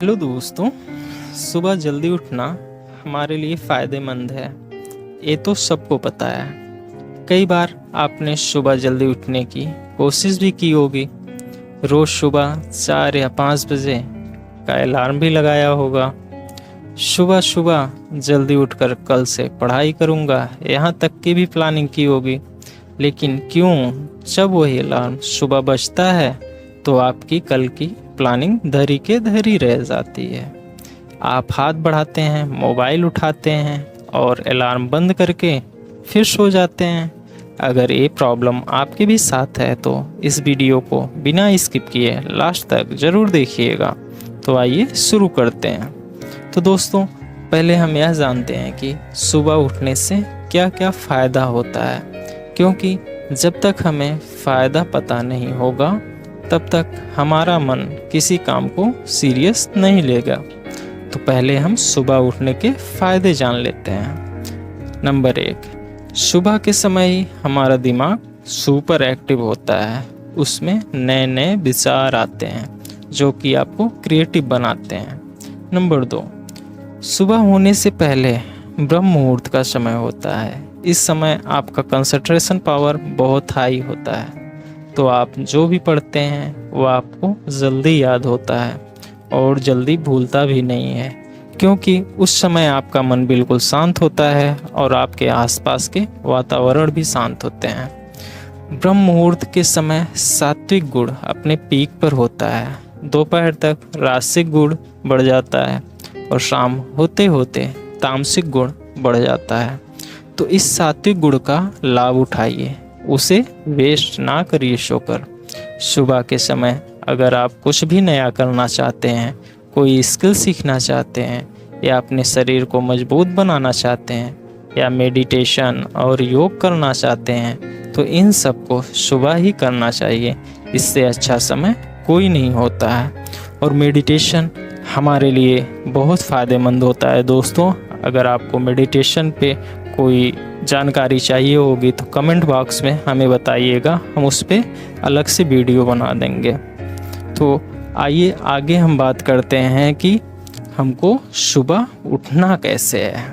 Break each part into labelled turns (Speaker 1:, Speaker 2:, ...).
Speaker 1: Hello दोस्तों। सुबह जल्दी उठना हमारे लिए फ़ायदेमंद है, ये तो सबको पता है। कई बार आपने सुबह जल्दी उठने की कोशिश भी की होगी। रोज़ सुबह 4 या 5 बजे का अलार्म भी लगाया होगा। सुबह सुबह जल्दी उठकर कल से पढ़ाई करूँगा, यहाँ तक की भी प्लानिंग की होगी। लेकिन क्यों जब वही अलार्म सुबह बजता है तो आपकी कल की प्लानिंग धरी के धरी रह जाती है। आप हाथ बढ़ाते हैं, मोबाइल उठाते हैं और अलार्म बंद करके फिर सो जाते हैं। अगर ये प्रॉब्लम आपके भी साथ है तो इस वीडियो को बिना स्किप किए लास्ट तक ज़रूर देखिएगा। तो आइए शुरू करते हैं। तो दोस्तों, पहले हम यह जानते हैं कि सुबह उठने से क्या क्या फ़ायदा होता है, क्योंकि जब तक हमें फ़ायदा पता नहीं होगा तब तक हमारा मन किसी काम को सीरियस नहीं लेगा। तो पहले हम सुबह उठने के फ़ायदे जान लेते हैं। नंबर 1, सुबह के समय ही हमारा दिमाग सुपर एक्टिव होता है। उसमें नए नए विचार आते हैं जो कि आपको क्रिएटिव बनाते हैं। नंबर 2, सुबह होने से पहले ब्रह्म मुहूर्त का समय होता है। इस समय आपका कंसंट्रेशन पावर बहुत हाई होता है, तो आप जो भी पढ़ते हैं वो आपको जल्दी याद होता है और जल्दी भूलता भी नहीं है, क्योंकि उस समय आपका मन बिल्कुल शांत होता है और आपके आसपास के वातावरण भी शांत होते हैं। ब्रह्म मुहूर्त के समय सात्विक गुण अपने पीक पर होता है। दोपहर तक राजसिक गुण बढ़ जाता है और शाम होते होते तामसिक गुण बढ़ जाता है। तो इस सात्विक गुण का लाभ उठाइए, उसे वेस्ट ना करिए सोकर। सुबह के समय अगर आप कुछ भी नया करना चाहते हैं, कोई स्किल सीखना चाहते हैं या अपने शरीर को मजबूत बनाना चाहते हैं या मेडिटेशन और योग करना चाहते हैं, तो इन सब को सुबह ही करना चाहिए। इससे अच्छा समय कोई नहीं होता है और मेडिटेशन हमारे लिए बहुत फ़ायदेमंद होता है। दोस्तों, अगर आपको मेडिटेशन पे कोई जानकारी चाहिए होगी तो कमेंट बॉक्स में हमें बताइएगा, हम उस पर अलग से वीडियो बना देंगे। तो आइए आगे हम बात करते हैं कि हमको सुबह उठना कैसे है।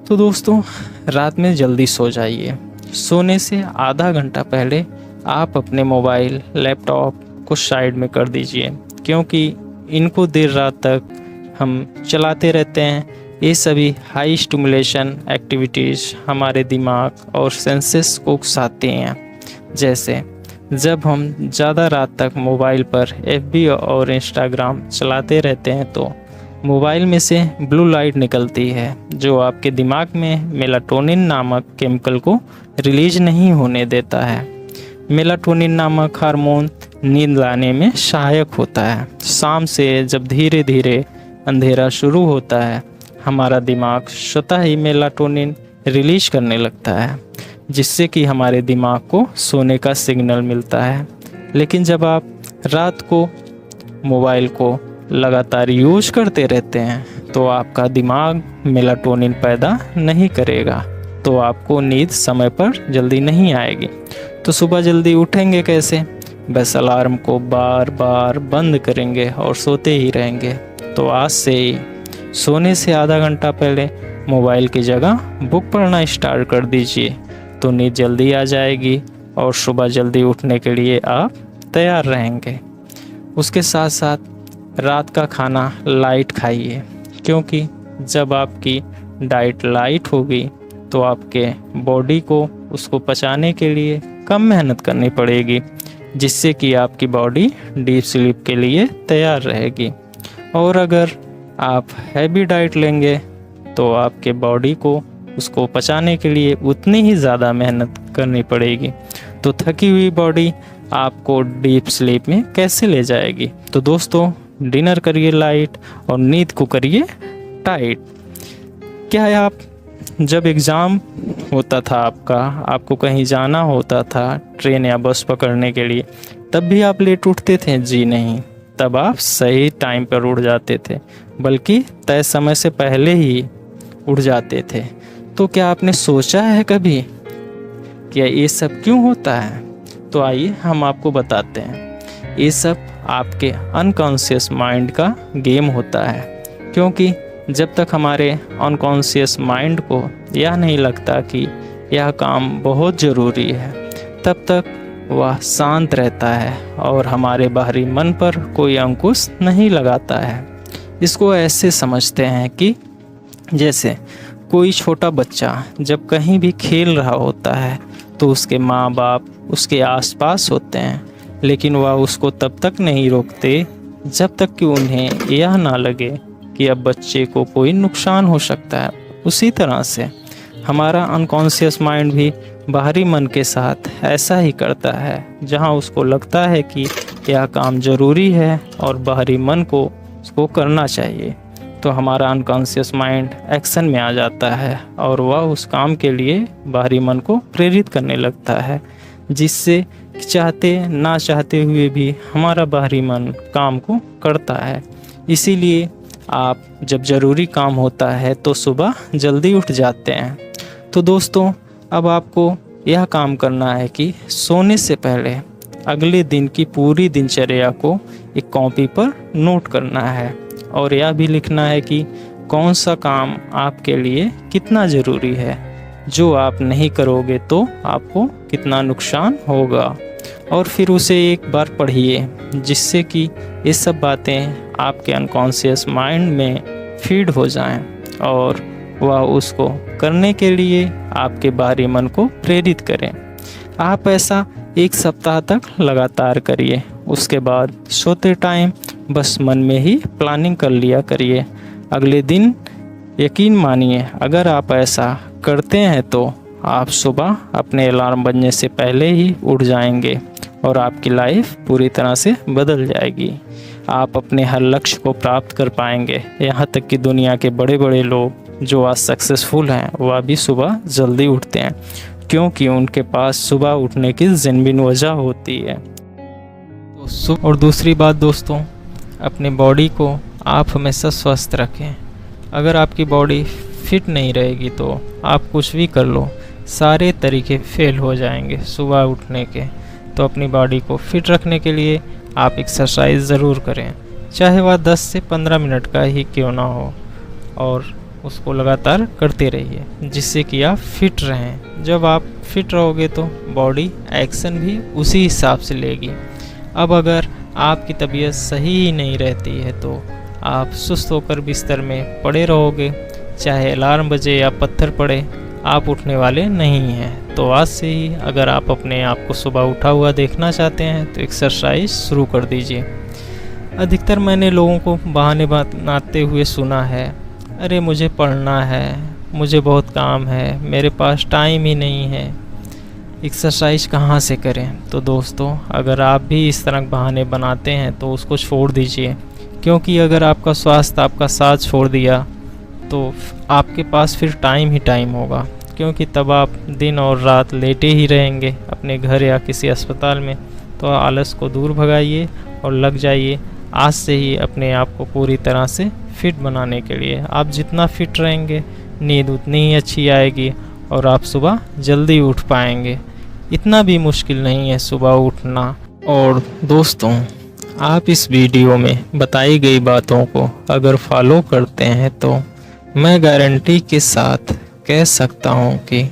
Speaker 1: तो दोस्तों, रात में जल्दी सो जाइए। सोने से आधा घंटा पहले आप अपने मोबाइल, लैपटॉप को साइड में कर दीजिए, क्योंकि इनको देर रात तक हम चलाते रहते हैं। ये सभी हाई स्टिमुलेशन एक्टिविटीज़ हमारे दिमाग और सेंसेस को उकसाते हैं। जैसे जब हम ज़्यादा रात तक मोबाइल पर FB और इंस्टाग्राम चलाते रहते हैं तो मोबाइल में से ब्लू लाइट निकलती है, जो आपके दिमाग में मेलाटोनिन नामक केमिकल को रिलीज नहीं होने देता है। मेलाटोनिन नामक हार्मोन नींद लाने में सहायक होता है। शाम से जब धीरे धीरे अंधेरा शुरू होता है, हमारा दिमाग स्वतः ही मेलाटोनिन रिलीज करने लगता है, जिससे कि हमारे दिमाग को सोने का सिग्नल मिलता है। लेकिन जब आप रात को मोबाइल को लगातार यूज करते रहते हैं तो आपका दिमाग मेलाटोनिन पैदा नहीं करेगा, तो आपको नींद समय पर जल्दी नहीं आएगी। तो सुबह जल्दी उठेंगे कैसे? बस अलार्म को बार बार बंद करेंगे और सोते ही रहेंगे। तो आज से ही सोने से आधा घंटा पहले मोबाइल की जगह बुक पढ़ना स्टार्ट कर दीजिए, तो नींद जल्दी आ जाएगी और सुबह जल्दी उठने के लिए आप तैयार रहेंगे। उसके साथ साथ रात का खाना लाइट खाइए, क्योंकि जब आपकी डाइट लाइट होगी तो आपके बॉडी को उसको पचाने के लिए कम मेहनत करनी पड़ेगी, जिससे कि आपकी बॉडी डीप स्लीप के लिए तैयार रहेगी। और अगर आप हैवी डाइट लेंगे तो आपके बॉडी को उसको पचाने के लिए उतनी ही ज़्यादा मेहनत करनी पड़ेगी, तो थकी हुई बॉडी आपको डीप स्लीप में कैसे ले जाएगी। तो दोस्तों, डिनर करिए लाइट और नींद को करिए टाइट। क्या है, आप जब एग्ज़ाम होता था आपको कहीं जाना होता था ट्रेन या बस पकड़ने के लिए, तब भी आप लेट उठते थे? जी नहीं, तब आप सही टाइम पर उठ जाते थे, बल्कि तय समय से पहले ही उठ जाते थे। तो क्या आपने सोचा है कभी कि ये सब क्यों होता है? तो आइए हम आपको बताते हैं। ये सब आपके अनकॉन्शियस माइंड का गेम होता है, क्योंकि जब तक हमारे अनकॉन्शियस माइंड को यह नहीं लगता कि यह काम बहुत ज़रूरी है, तब तक वह शांत रहता है और हमारे बाहरी मन पर कोई अंकुश नहीं लगाता है। इसको ऐसे समझते हैं कि जैसे कोई छोटा बच्चा जब कहीं भी खेल रहा होता है तो उसके माँ बाप उसके आसपास होते हैं, लेकिन वह उसको तब तक नहीं रोकते जब तक कि उन्हें यह ना लगे कि अब बच्चे को कोई नुकसान हो सकता है। उसी तरह से हमारा अनकॉन्शियस माइंड भी बाहरी मन के साथ ऐसा ही करता है। जहाँ उसको लगता है कि यह काम ज़रूरी है और बाहरी मन को उसको करना चाहिए, तो हमारा अनकॉन्शियस माइंड एक्शन में आ जाता है और वह उस काम के लिए बाहरी मन को प्रेरित करने लगता है, जिससे चाहते ना चाहते हुए भी हमारा बाहरी मन काम को करता है। इसीलिए आप जब ज़रूरी काम होता है तो सुबह जल्दी उठ जाते हैं। तो दोस्तों, अब आपको यह काम करना है कि सोने से पहले अगले दिन की पूरी दिनचर्या को एक कॉपी पर नोट करना है और यह भी लिखना है कि कौन सा काम आपके लिए कितना ज़रूरी है, जो आप नहीं करोगे तो आपको कितना नुकसान होगा। और फिर उसे एक बार पढ़िए, जिससे कि ये सब बातें आपके अनकॉन्शियस माइंड में फीड हो जाएं और वह उसको करने के लिए आपके बाहरी मन को प्रेरित करें। आप ऐसा 1 सप्ताह तक लगातार करिए। उसके बाद सोते टाइम बस मन में ही प्लानिंग कर लिया करिए अगले दिन। यकीन मानिए, अगर आप ऐसा करते हैं तो आप सुबह अपने अलार्म बजने से पहले ही उठ जाएंगे और आपकी लाइफ पूरी तरह से बदल जाएगी। आप अपने हर लक्ष्य को प्राप्त कर पाएंगे। यहाँ तक कि दुनिया के बड़े बड़े लोग जो आज सक्सेसफुल हैं, वह भी सुबह जल्दी उठते हैं, क्योंकि उनके पास सुबह उठने की जेन्युइन वजह होती है। और दूसरी बात दोस्तों, अपने बॉडी को आप हमेशा स्वस्थ रखें। अगर आपकी बॉडी फिट नहीं रहेगी तो आप कुछ भी कर लो, सारे तरीके फेल हो जाएंगे सुबह उठने के। तो अपनी बॉडी को फिट रखने के लिए आप एक्सरसाइज ज़रूर करें, चाहे वह 10 से 15 मिनट का ही क्यों ना हो, और उसको लगातार करते रहिए, जिससे कि आप फिट रहें। जब आप फिट रहोगे तो बॉडी एक्शन भी उसी हिसाब से लेगी। अब अगर आपकी तबीयत सही ही नहीं रहती है तो आप सुस्त होकर बिस्तर में पड़े रहोगे, चाहे अलार्म बजे या पत्थर पड़े, आप उठने वाले नहीं हैं। तो आज से ही अगर आप अपने आप को सुबह उठा हुआ देखना चाहते हैं तो एक्सरसाइज शुरू कर दीजिए। अधिकतर मैंने लोगों को बहाने बनाते हुए सुना है, अरे मुझे पढ़ना है, मुझे बहुत काम है, मेरे पास टाइम ही नहीं है, एक्सरसाइज कहाँ से करें। तो दोस्तों, अगर आप भी इस तरह बहाने बनाते हैं तो उसको छोड़ दीजिए, क्योंकि अगर आपका स्वास्थ्य आपका साथ छोड़ दिया तो आपके पास फिर टाइम ही टाइम होगा, क्योंकि तब आप दिन और रात लेटे ही रहेंगे अपने घर या किसी अस्पताल में। तो आलस को दूर भगाइए और लग जाइए आज से ही अपने आप को पूरी तरह से फिट बनाने के लिए। आप जितना फिट रहेंगे, नींद उतनी ही अच्छी आएगी और आप सुबह जल्दी उठ पाएंगे। इतना भी मुश्किल नहीं है सुबह उठना। और दोस्तों, आप इस वीडियो में बताई गई बातों को अगर फॉलो करते हैं तो मैं गारंटी के साथ कह सकता हूँ कि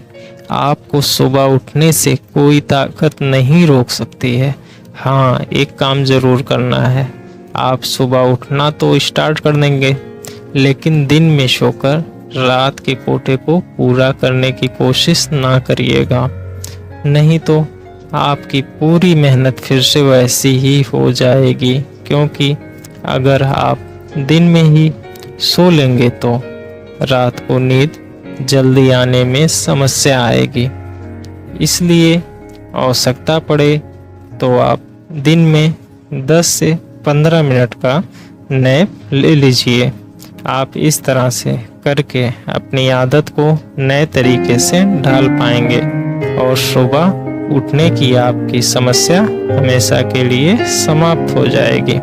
Speaker 1: आपको सुबह उठने से कोई ताकत नहीं रोक सकती है। हाँ, एक काम ज़रूर करना है, आप सुबह उठना तो स्टार्ट कर देंगे, लेकिन दिन में सोकर रात के कोटे को पूरा करने की कोशिश ना करिएगा, नहीं तो आपकी पूरी मेहनत फिर से वैसी ही हो जाएगी। क्योंकि अगर आप दिन में ही सो लेंगे तो रात को नींद जल्दी आने में समस्या आएगी। इसलिए आवश्यकता पड़े तो आप दिन में 10 से 15 मिनट का नैप ले लीजिए। आप इस तरह से करके अपनी आदत को नए तरीके से ढाल पाएंगे और सुबह उठने की आपकी समस्या हमेशा के लिए समाप्त हो जाएगी।